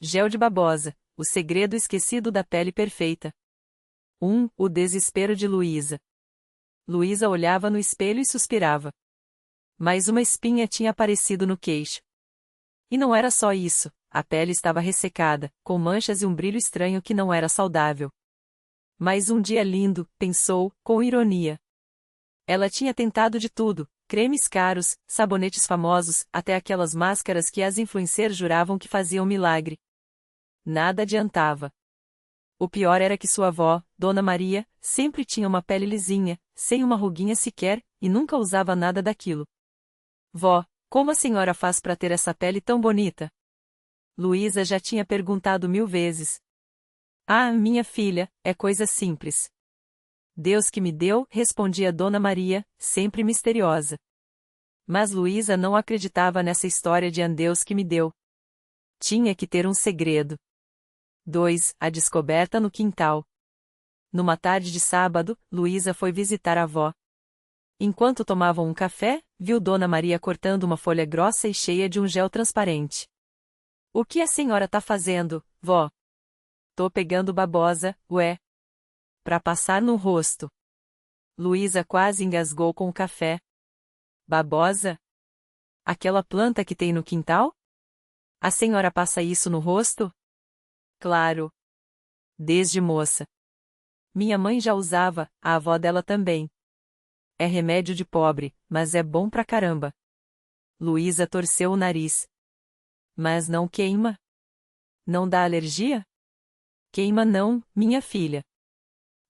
Gel de babosa, o segredo esquecido da pele perfeita. O desespero de Luísa. Luísa olhava no espelho e suspirava. Mais uma espinha tinha aparecido no queixo. E não era só isso, a pele estava ressecada, com manchas e um brilho estranho que não era saudável. Mais um dia lindo, pensou, com ironia. Ela tinha tentado de tudo, cremes caros, sabonetes famosos, até aquelas máscaras que as influencers juravam que faziam milagre. Nada adiantava. O pior era que sua avó, Dona Maria, sempre tinha uma pele lisinha, sem uma ruguinha sequer, e nunca usava nada daquilo. Vó, como a senhora faz para ter essa pele tão bonita? Luísa já tinha perguntado 1000 vezes. Ah, minha filha, é coisa simples. Deus que me deu, respondia Dona Maria, sempre misteriosa. Mas Luísa não acreditava nessa história de Deus que me deu. Tinha que ter um segredo. 2. A descoberta no quintal. Numa tarde de sábado, Luísa foi visitar a avó. Enquanto tomavam um café, viu Dona Maria cortando uma folha grossa e cheia de um gel transparente. O que a senhora tá fazendo, vó? Tô pegando babosa, ué. Pra passar no rosto. Luísa quase engasgou com o café. Babosa? Aquela planta que tem no quintal? A senhora passa isso no rosto? Claro. Desde moça. Minha mãe já usava, a avó dela também. É remédio de pobre, mas é bom pra caramba. Luísa torceu o nariz. Mas não queima? Não dá alergia? Queima não, minha filha.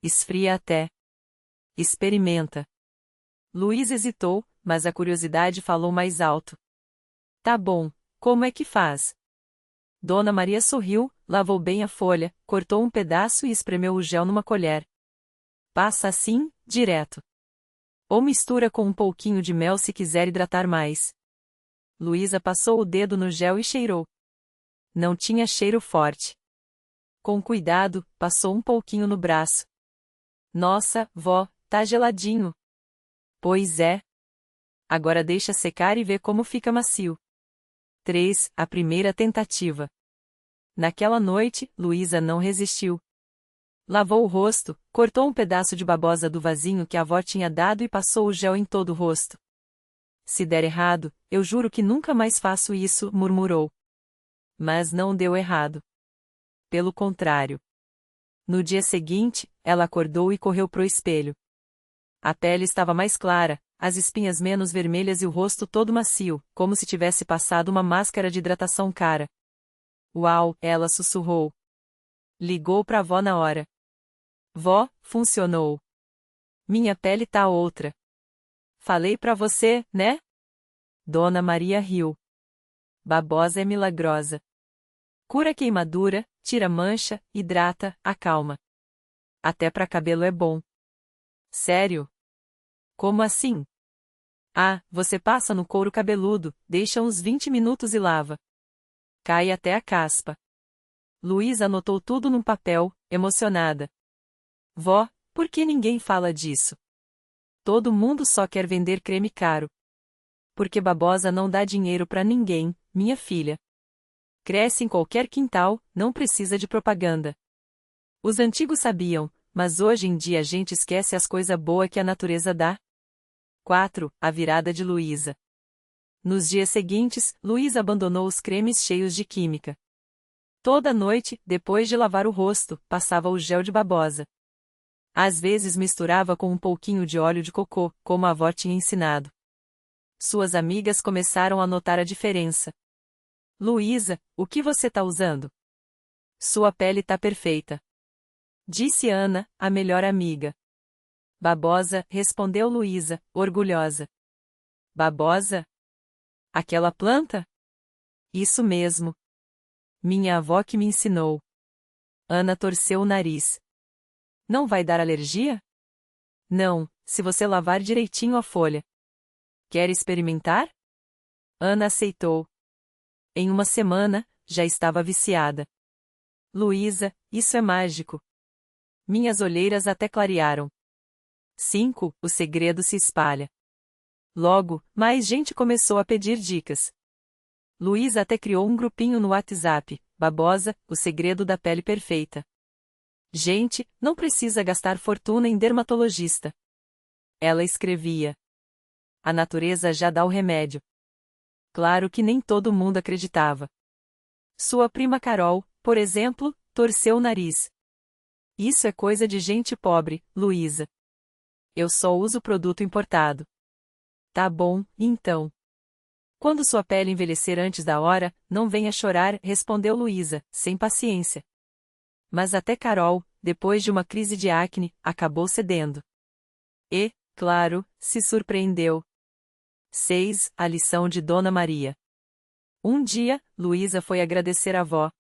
Esfria até. Experimenta. Luísa hesitou, mas a curiosidade falou mais alto. Tá bom, como é que faz? Dona Maria sorriu, lavou bem a folha, cortou um pedaço e espremeu o gel numa colher. Passa assim, direto. Ou mistura com um pouquinho de mel se quiser hidratar mais. Luísa passou o dedo no gel e cheirou. Não tinha cheiro forte. Com cuidado, passou um pouquinho no braço. Nossa, vó, tá geladinho. Pois é. Agora deixa secar e vê como fica macio. 3. A primeira tentativa. Naquela noite, Luísa não resistiu. Lavou o rosto, cortou um pedaço de babosa do vasinho que a avó tinha dado e passou o gel em todo o rosto. Se der errado, eu juro que nunca mais faço isso, murmurou. Mas não deu errado. Pelo contrário. No dia seguinte, ela acordou e correu pro espelho. A pele estava mais clara, as espinhas menos vermelhas e o rosto todo macio, como se tivesse passado uma máscara de hidratação cara. Uau, ela sussurrou. Ligou pra avó na hora. Vó, funcionou. Minha pele tá outra. Falei pra você, né? Dona Maria riu. Babosa é milagrosa. Cura queimadura, tira mancha, hidrata, acalma. Até pra cabelo é bom. Sério? Como assim? Ah, você passa no couro cabeludo, deixa uns 20 minutos e lava. Cai até a caspa. Luísa anotou tudo num papel, emocionada. Vó, por que ninguém fala disso? Todo mundo só quer vender creme caro. Porque babosa não dá dinheiro pra ninguém, minha filha. Cresce em qualquer quintal, não precisa de propaganda. Os antigos sabiam, mas hoje em dia a gente esquece as coisas boas que a natureza dá. 4. A virada de Luísa. Nos dias seguintes, Luísa abandonou os cremes cheios de química. Toda noite, depois de lavar o rosto, passava o gel de babosa. Às vezes misturava com um pouquinho de óleo de cocô, como a avó tinha ensinado. Suas amigas começaram a notar a diferença. Luísa, o que você tá usando? Sua pele tá perfeita. Disse Ana, a melhor amiga. Babosa, respondeu Luísa, orgulhosa. Babosa? Aquela planta? Isso mesmo. Minha avó que me ensinou. Ana torceu o nariz. Não vai dar alergia? Não, se você lavar direitinho a folha. Quer experimentar? Ana aceitou. Em uma semana, já estava viciada. Luísa, isso é mágico. Minhas olheiras até clarearam. 5. O segredo se espalha. Logo, mais gente começou a pedir dicas. Luísa até criou um grupinho no WhatsApp, Babosa, o segredo da pele perfeita. Gente, não precisa gastar fortuna em dermatologista. Ela escrevia. A natureza já dá o remédio. Claro que nem todo mundo acreditava. Sua prima Carol, por exemplo, torceu o nariz. Isso é coisa de gente pobre, Luísa. Eu só uso produto importado. Tá bom, então. Quando sua pele envelhecer antes da hora, não venha chorar, respondeu Luísa, sem paciência. Mas até Carol, depois de uma crise de acne, acabou cedendo. E, claro, se surpreendeu. 6. A lição de Dona Maria. Um dia, Luísa foi agradecer à avó.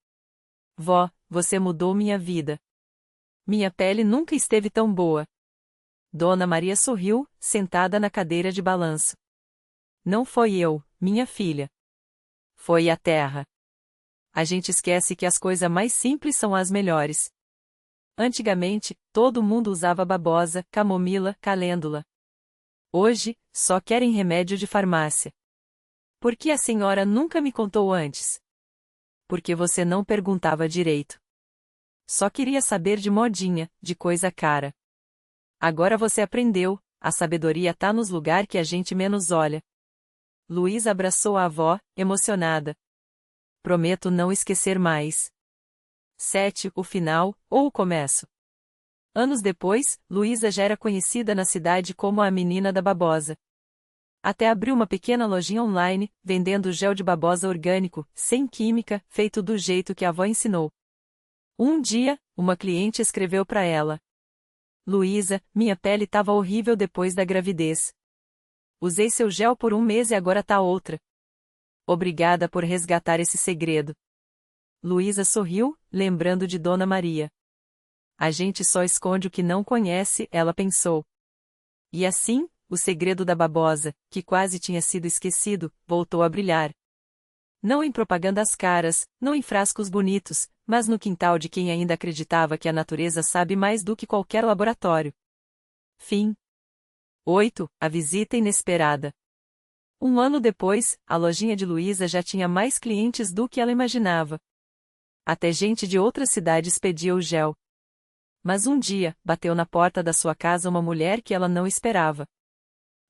Vó, você mudou minha vida. Minha pele nunca esteve tão boa. Dona Maria sorriu, sentada na cadeira de balanço. Não foi eu, minha filha. Foi a terra. A gente esquece que as coisas mais simples são as melhores. Antigamente, todo mundo usava babosa, camomila, calêndula. Hoje, só querem remédio de farmácia. Por que a senhora nunca me contou antes? Porque você não perguntava direito. Só queria saber de modinha, de coisa cara. Agora você aprendeu, a sabedoria tá nos lugares que a gente menos olha. Luísa abraçou a avó, emocionada. Prometo não esquecer mais. 7. O final, ou o começo. Anos depois, Luísa já era conhecida na cidade como a menina da babosa. Até abriu uma pequena lojinha online, vendendo gel de babosa orgânico, sem química, feito do jeito que a avó ensinou. Um dia, uma cliente escreveu para ela. Luísa, minha pele estava horrível depois da gravidez. Usei seu gel por um mês e agora tá outra. Obrigada por resgatar esse segredo. Luísa sorriu, lembrando de Dona Maria. A gente só esconde o que não conhece, ela pensou. E assim, o segredo da babosa, que quase tinha sido esquecido, voltou a brilhar. Não em propagandas caras, não em frascos bonitos, mas no quintal de quem ainda acreditava que a natureza sabe mais do que qualquer laboratório. Fim. 8. A visita inesperada. Um ano depois, a lojinha de Luísa já tinha mais clientes do que ela imaginava. Até gente de outras cidades pedia o gel. Mas um dia, bateu na porta da sua casa uma mulher que ela não esperava.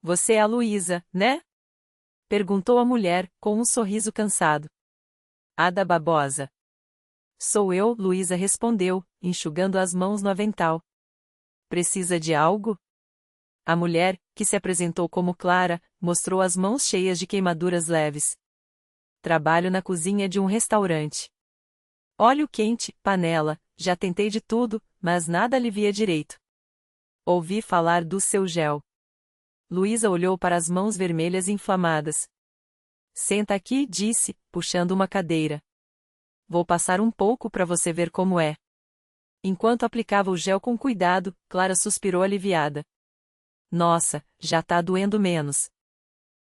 Você é a Luísa, né? Perguntou a mulher, com um sorriso cansado. A da babosa. Sou eu, Luísa respondeu, enxugando as mãos no avental. Precisa de algo? A mulher, que se apresentou como Clara, mostrou as mãos cheias de queimaduras leves. Trabalho na cozinha de um restaurante. Óleo quente, panela, já tentei de tudo, mas nada alivia direito. Ouvi falar do seu gel. Luísa olhou para as mãos vermelhas e inflamadas. Senta aqui, disse, puxando uma cadeira. Vou passar um pouco para você ver como é. Enquanto aplicava o gel com cuidado, Clara suspirou aliviada. Nossa, já tá doendo menos.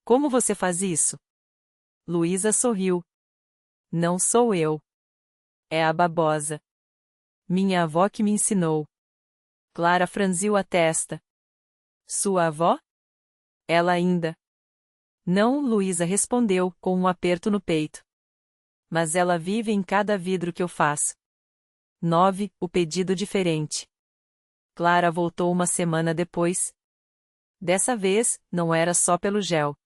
Como você faz isso? Luísa sorriu. Não sou eu. É a babosa. Minha avó que me ensinou. Clara franziu a testa. Sua avó? Ela ainda. Não, Luísa respondeu, com um aperto no peito. Mas ela vive em cada vidro que eu faço. 9. O pedido diferente. Clara voltou uma semana depois. Dessa vez, não era só pelo gel.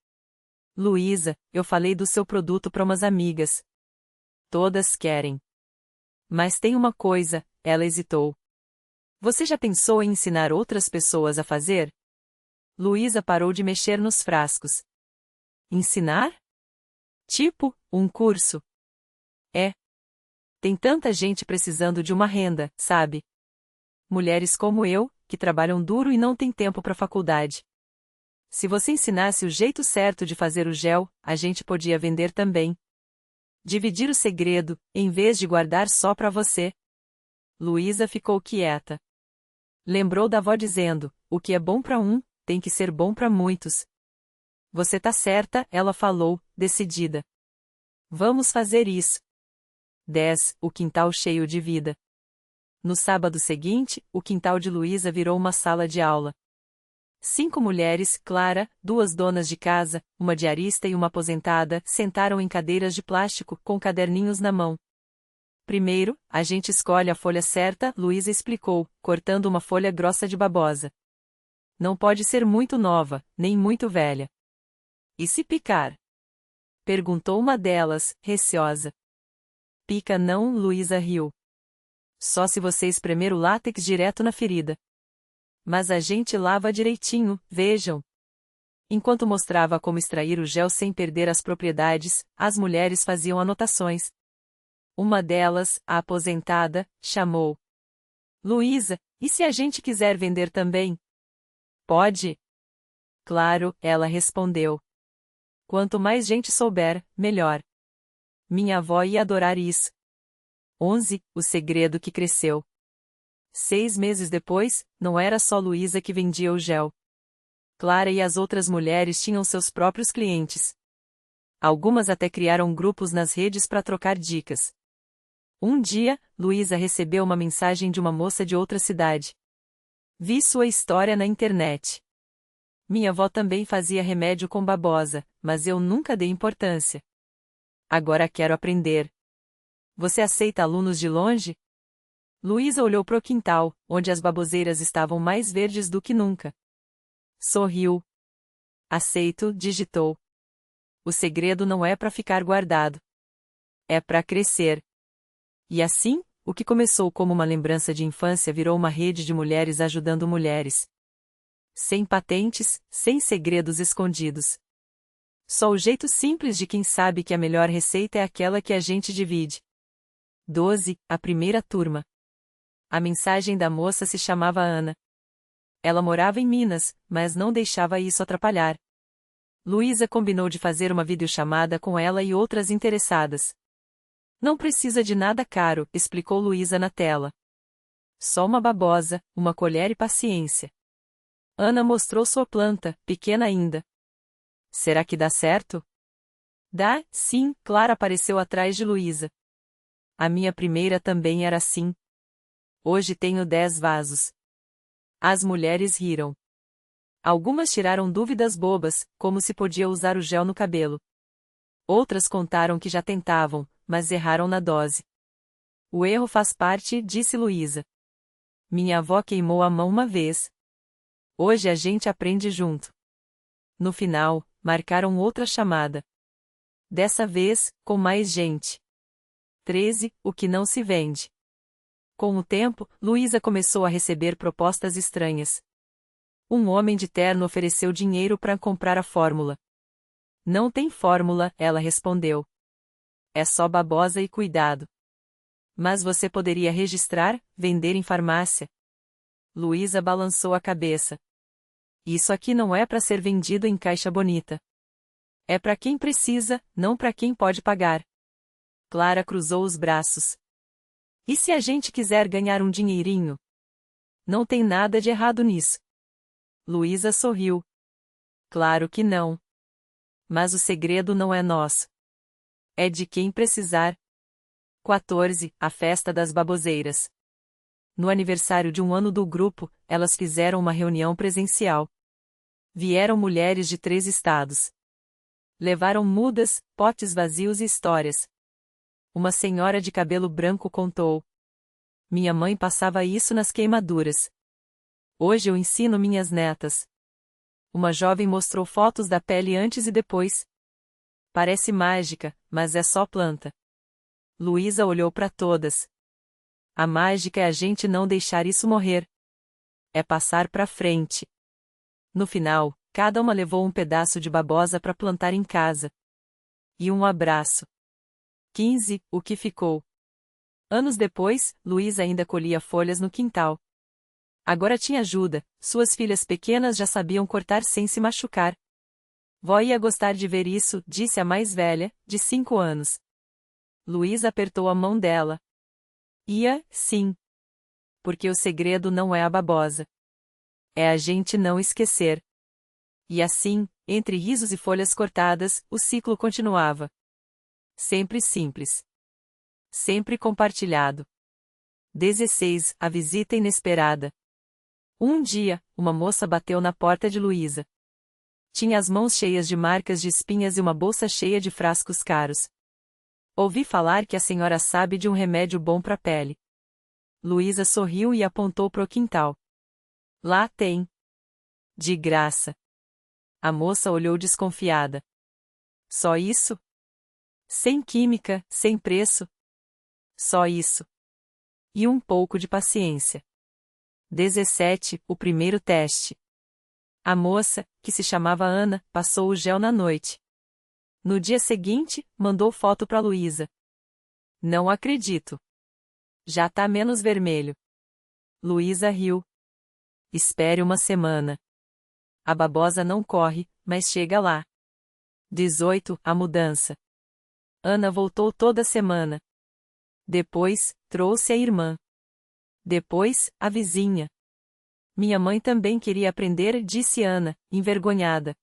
Luísa, eu falei do seu produto para umas amigas. Todas querem. Mas tem uma coisa, ela hesitou. Você já pensou em ensinar outras pessoas a fazer? Luísa parou de mexer nos frascos. Ensinar? Tipo, um curso. É. Tem tanta gente precisando de uma renda, sabe? Mulheres como eu, que trabalham duro e não têm tempo para faculdade. Se você ensinasse o jeito certo de fazer o gel, a gente podia vender também. Dividir o segredo, em vez de guardar só para você. Luísa ficou quieta. Lembrou da avó dizendo, o que é bom para um, tem que ser bom para muitos. Você tá certa, ela falou, decidida. Vamos fazer isso. 10. O quintal cheio de vida. No sábado seguinte, o quintal de Luísa virou uma sala de aula. 5 mulheres, Clara, 2 donas de casa, uma diarista e uma aposentada, sentaram em cadeiras de plástico, com caderninhos na mão. Primeiro, a gente escolhe a folha certa, Luísa explicou, cortando uma folha grossa de babosa. Não pode ser muito nova, nem muito velha. E se picar? Perguntou uma delas, receosa. Pica não, Luísa riu. Só se você espremer o látex direto na ferida. Mas a gente lava direitinho, vejam. Enquanto mostrava como extrair o gel sem perder as propriedades, as mulheres faziam anotações. Uma delas, a aposentada, chamou. Luísa, e se a gente quiser vender também? Pode? Claro, ela respondeu. Quanto mais gente souber, melhor. Minha avó ia adorar isso. 11. O segredo que cresceu. 6 meses depois, não era só Luísa que vendia o gel. Clara e as outras mulheres tinham seus próprios clientes. Algumas até criaram grupos nas redes para trocar dicas. Um dia, Luísa recebeu uma mensagem de uma moça de outra cidade. Vi sua história na internet. Minha avó também fazia remédio com babosa, mas eu nunca dei importância. Agora quero aprender. Você aceita alunos de longe? Luísa olhou pro quintal, onde as baboseiras estavam mais verdes do que nunca. Sorriu. Aceito, digitou. O segredo não é para ficar guardado. É para crescer. E assim, o que começou como uma lembrança de infância virou uma rede de mulheres ajudando mulheres. Sem patentes, sem segredos escondidos. Só o jeito simples de quem sabe que a melhor receita é aquela que a gente divide. 12. A primeira turma. A mensagem da moça se chamava Ana. Ela morava em Minas, mas não deixava isso atrapalhar. Luísa combinou de fazer uma videochamada com ela e outras interessadas. Não precisa de nada caro, explicou Luísa na tela. Só uma babosa, uma colher e paciência. Ana mostrou sua planta, pequena ainda. Será que dá certo? Dá, sim, Clara apareceu atrás de Luísa. A minha primeira também era assim. Hoje tenho 10 vasos. As mulheres riram. Algumas tiraram dúvidas bobas, como se podia usar o gel no cabelo. Outras contaram que já tentavam, mas erraram na dose. O erro faz parte, disse Luísa. Minha avó queimou a mão uma vez. Hoje a gente aprende junto. No final, marcaram outra chamada. Dessa vez, com mais gente. 13. O que não se vende. Com o tempo, Luísa começou a receber propostas estranhas. Um homem de terno ofereceu dinheiro para comprar a fórmula. Não tem fórmula, ela respondeu. É só babosa e cuidado. Mas você poderia registrar, vender em farmácia. Luísa balançou a cabeça. Isso aqui não é para ser vendido em caixa bonita. É para quem precisa, não para quem pode pagar. Clara cruzou os braços. E se a gente quiser ganhar um dinheirinho? Não tem nada de errado nisso. Luísa sorriu. Claro que não. Mas o segredo não é nosso. É de quem precisar. 14. A festa das baboseiras. No aniversário de um ano do grupo, elas fizeram uma reunião presencial. Vieram mulheres de 3 estados. Levaram mudas, potes vazios e histórias. Uma senhora de cabelo branco contou. Minha mãe passava isso nas queimaduras. Hoje eu ensino minhas netas. Uma jovem mostrou fotos da pele antes e depois. Parece mágica, mas é só planta. Luísa olhou para todas. A mágica é a gente não deixar isso morrer. É passar para frente. No final, cada uma levou um pedaço de babosa para plantar em casa. E um abraço. 15. O que ficou. Anos depois, Luísa ainda colhia folhas no quintal. Agora tinha ajuda, suas filhas pequenas já sabiam cortar sem se machucar. Vó ia gostar de ver isso, disse a mais velha, de 5 anos. Luísa apertou a mão dela. Ia, sim. Porque o segredo não é a babosa. É a gente não esquecer. E assim, entre risos e folhas cortadas, o ciclo continuava. Sempre simples. Sempre compartilhado. 16. A visita inesperada. Um dia, uma moça bateu na porta de Luísa. Tinha as mãos cheias de marcas de espinhas e uma bolsa cheia de frascos caros. Ouvi falar que a senhora sabe de um remédio bom para a pele. Luísa sorriu e apontou pro quintal. Lá tem. De graça. A moça olhou desconfiada. Só isso? Sem química, sem preço? Só isso. E um pouco de paciência. 17. O primeiro teste. A moça, que se chamava Ana, passou o gel na noite. No dia seguinte, mandou foto para Luísa. Não acredito. Já tá menos vermelho. Luísa riu. Espere uma semana. A babosa não corre, mas chega lá. 18. A mudança. Ana voltou toda semana. Depois, trouxe a irmã. Depois, a vizinha. Minha mãe também queria aprender, disse Ana, envergonhada.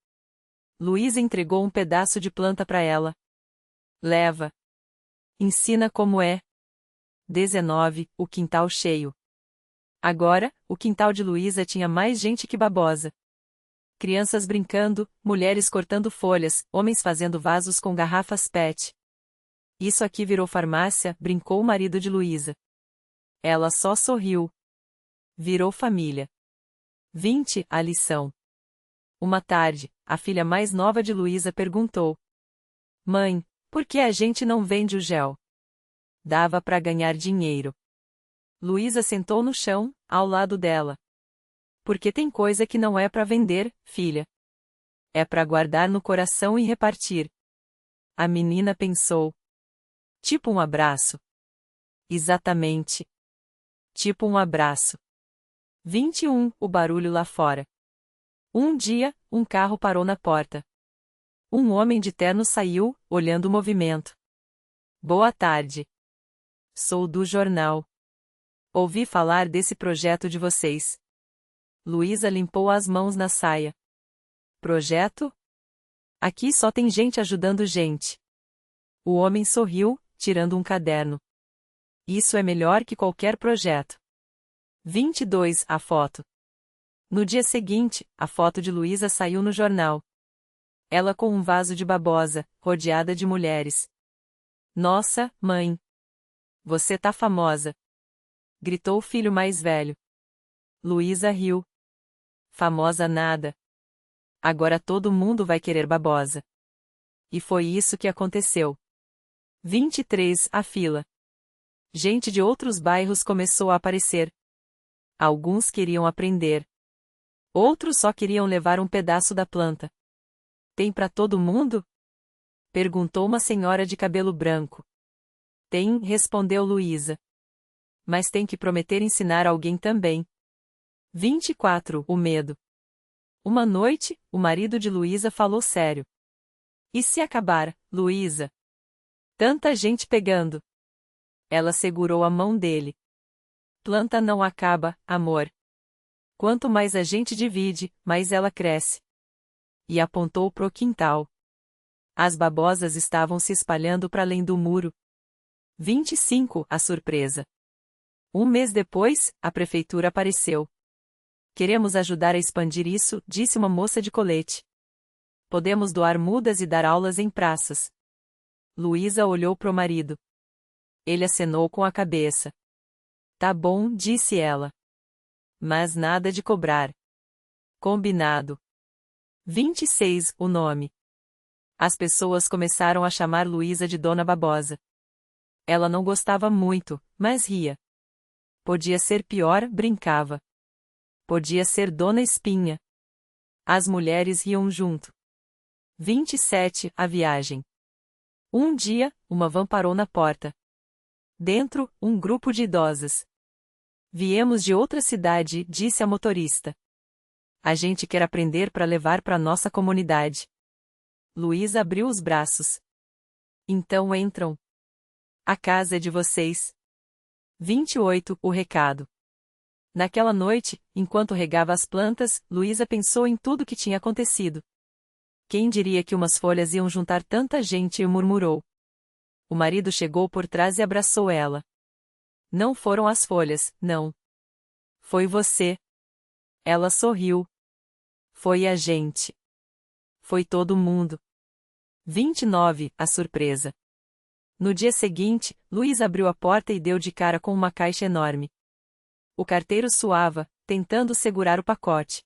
Luísa entregou um pedaço de planta para ela. Leva. Ensina como é. 19. O quintal cheio. Agora, o quintal de Luísa tinha mais gente que babosa. Crianças brincando, mulheres cortando folhas, homens fazendo vasos com garrafas PET. Isso aqui virou farmácia, brincou o marido de Luísa. Ela só sorriu. Virou família. 20. A lição. Uma tarde, a filha mais nova de Luísa perguntou: Mãe, por que a gente não vende o gel? Dava para ganhar dinheiro. Luísa sentou no chão, ao lado dela. Porque tem coisa que não é para vender, filha. É para guardar no coração e repartir. A menina pensou. Tipo um abraço. Exatamente. Tipo um abraço. 21. O barulho lá fora. Um dia, um carro parou na porta. Um homem de terno saiu, olhando o movimento. Boa tarde. Sou do jornal. Ouvi falar desse projeto de vocês. Luísa limpou as mãos na saia. Projeto? Aqui só tem gente ajudando gente. O homem sorriu, tirando um caderno. Isso é melhor que qualquer projeto. 22. A foto. No dia seguinte, a foto de Luísa saiu no jornal. Ela com um vaso de babosa, rodeada de mulheres. Nossa, mãe! Você tá famosa! Gritou o filho mais velho. Luísa riu. Famosa nada. Agora todo mundo vai querer babosa. E foi isso que aconteceu. 23. A fila. Gente de outros bairros começou a aparecer. Alguns queriam aprender. Outros só queriam levar um pedaço da planta. Tem para todo mundo? Perguntou uma senhora de cabelo branco. Tem, respondeu Luísa. Mas tem que prometer ensinar alguém também. 24. O medo. Uma noite, o marido de Luísa falou sério. E se acabar, Luísa? Tanta gente pegando. Ela segurou a mão dele. Planta não acaba, amor. Quanto mais a gente divide, mais ela cresce. E apontou pro quintal. As babosas estavam se espalhando para além do muro. 25. A surpresa. Um mês depois, a prefeitura apareceu. Queremos ajudar a expandir isso, disse uma moça de colete. Podemos doar mudas e dar aulas em praças. Luísa olhou pro marido. Ele acenou com a cabeça. Tá bom, disse ela. Mas nada de cobrar. Combinado. 26. O nome. As pessoas começaram a chamar Luísa de Dona Babosa. Ela não gostava muito, mas ria. Podia ser pior, brincava. Podia ser Dona Espinha. As mulheres riam junto. 27. A viagem. Um dia, uma van parou na porta. Dentro, um grupo de idosas. Viemos de outra cidade, disse a motorista. A gente quer aprender para levar para nossa comunidade. Luísa abriu os braços. Então entram. A casa é de vocês. 28. O recado. Naquela noite, enquanto regava as plantas, Luísa pensou em tudo que tinha acontecido. Quem diria que umas folhas iam juntar tanta gente e murmurou. O marido chegou por trás e abraçou ela. Não foram as folhas, não. Foi você. Ela sorriu. Foi a gente. Foi todo mundo. 29. A surpresa. No dia seguinte, Luísa abriu a porta e deu de cara com uma caixa enorme. O carteiro suava, tentando segurar o pacote.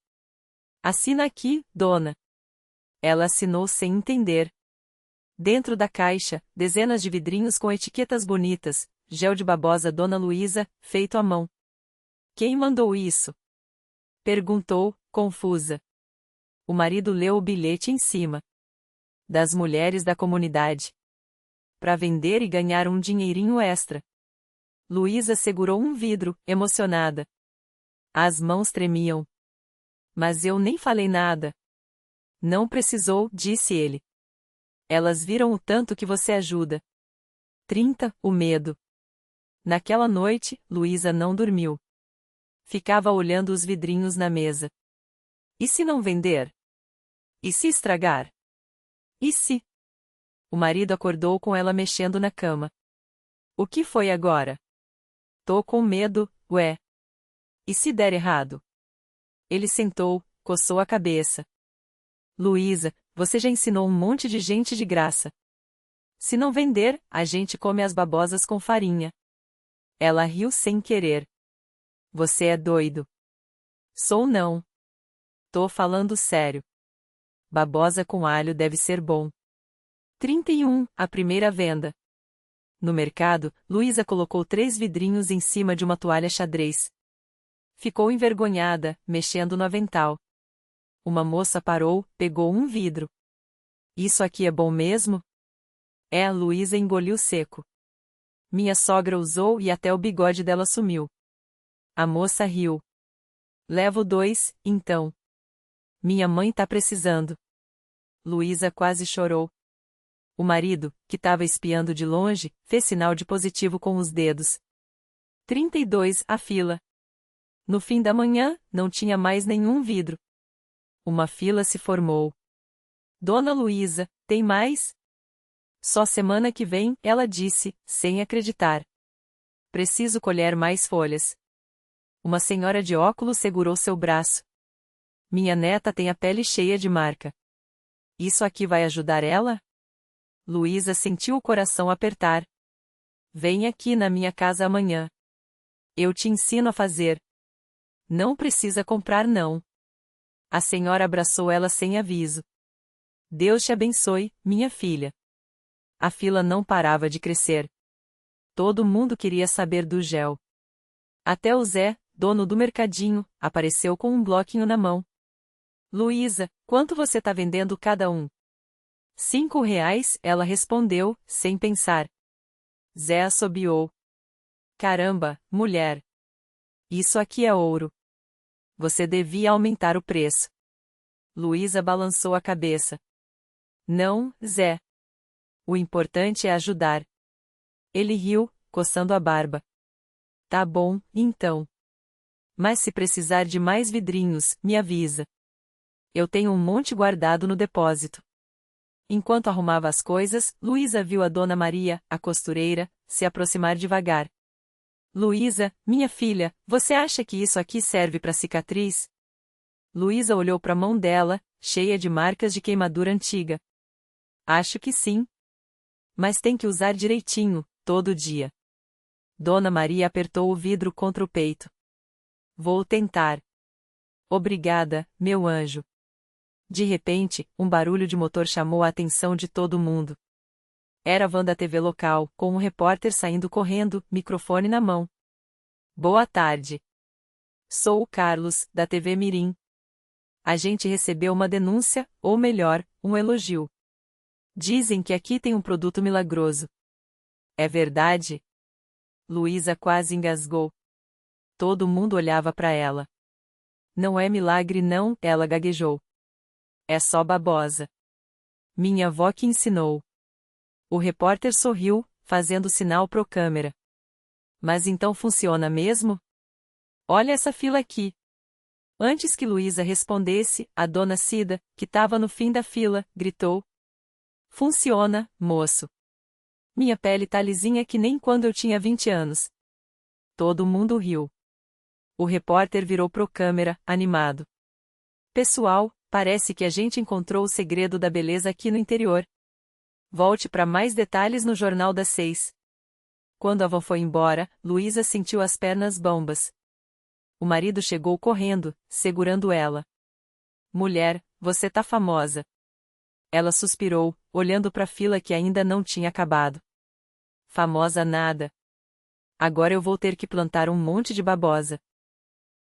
Assina aqui, dona. Ela assinou sem entender. Dentro da caixa, dezenas de vidrinhos com etiquetas bonitas, gel de babosa Dona Luísa, feito à mão. Quem mandou isso? Perguntou, confusa. O marido leu o bilhete em cima. Das mulheres da comunidade. Para vender e ganhar um dinheirinho extra. Luísa segurou um vidro, emocionada. As mãos tremiam. Mas eu nem falei nada. Não precisou, disse ele. Elas viram o tanto que você ajuda. 30, o medo. Naquela noite, Luísa não dormiu. Ficava olhando os vidrinhos na mesa. E se não vender? E se estragar? E se? O marido acordou com ela mexendo na cama. O que foi agora? Tô com medo, ué. E se der errado? Ele sentou, coçou a cabeça. Luísa, você já ensinou um monte de gente de graça. Se não vender, a gente come as babosas com farinha. Ela riu sem querer. Você é doido. Sou não. Tô falando sério. Babosa com alho deve ser bom. 31, a primeira venda. No mercado, Luísa colocou 3 vidrinhos em cima de uma toalha xadrez. Ficou envergonhada, mexendo no avental. Uma moça parou, pegou um vidro. Isso aqui é bom mesmo? É, a Luísa engoliu seco. Minha sogra usou e até o bigode dela sumiu. A moça riu. Levo 2, então. Minha mãe tá precisando. Luísa quase chorou. O marido, que estava espiando de longe, fez sinal de positivo com os dedos. 32, a fila. No fim da manhã, não tinha mais nenhum vidro. Uma fila se formou. Dona Luísa, tem mais? Só semana que vem, ela disse, sem acreditar. Preciso colher mais folhas. Uma senhora de óculos segurou seu braço. Minha neta tem a pele cheia de marca. Isso aqui vai ajudar ela? Luísa sentiu o coração apertar. Vem aqui na minha casa amanhã. Eu te ensino a fazer. Não precisa comprar não. A senhora abraçou ela sem aviso. Deus te abençoe, minha filha. A fila não parava de crescer. Todo mundo queria saber do gel. Até o Zé, dono do mercadinho, apareceu com um bloquinho na mão. Luísa, quanto você tá vendendo cada um? 5 reais, ela respondeu, sem pensar. Zé assobiou. Caramba, mulher. Isso aqui é ouro. Você devia aumentar o preço. Luísa balançou a cabeça. Não, Zé. O importante é ajudar. Ele riu, coçando a barba. Tá bom, então. Mas se precisar de mais vidrinhos, me avisa. Eu tenho um monte guardado no depósito. Enquanto arrumava as coisas, Luísa viu a Dona Maria, a costureira, se aproximar devagar. Luísa, minha filha, você acha que isso aqui serve para cicatriz? Luísa olhou para a mão dela, cheia de marcas de queimadura antiga. Acho que sim. Mas tem que usar direitinho, todo dia. Dona Maria apertou o vidro contra o peito. Vou tentar. Obrigada, meu anjo. De repente, um barulho de motor chamou a atenção de todo mundo. Era a van da TV local, com um repórter saindo correndo, microfone na mão. Boa tarde. Sou o Carlos, da TV Mirim. A gente recebeu uma denúncia, ou melhor, um elogio. Dizem que aqui tem um produto milagroso. É verdade? Luísa quase engasgou. Todo mundo olhava para ela. Não é milagre não, ela gaguejou. É só babosa. Minha avó que ensinou. O repórter sorriu, fazendo sinal pro câmera. Mas então funciona mesmo? Olha essa fila aqui. Antes que Luísa respondesse, a dona Cida, que estava no fim da fila, gritou. Funciona, moço. Minha pele tá lisinha que nem quando eu tinha 20 anos. Todo mundo riu. O repórter virou pro câmera, animado. Pessoal, parece que a gente encontrou o segredo da beleza aqui no interior. Volte para mais detalhes no Jornal das 6. Quando a avó foi embora, Luísa sentiu as pernas bambas. O marido chegou correndo, segurando ela. Mulher, você tá famosa. Ela suspirou, olhando para a fila que ainda não tinha acabado. Famosa nada. Agora eu vou ter que plantar um monte de babosa.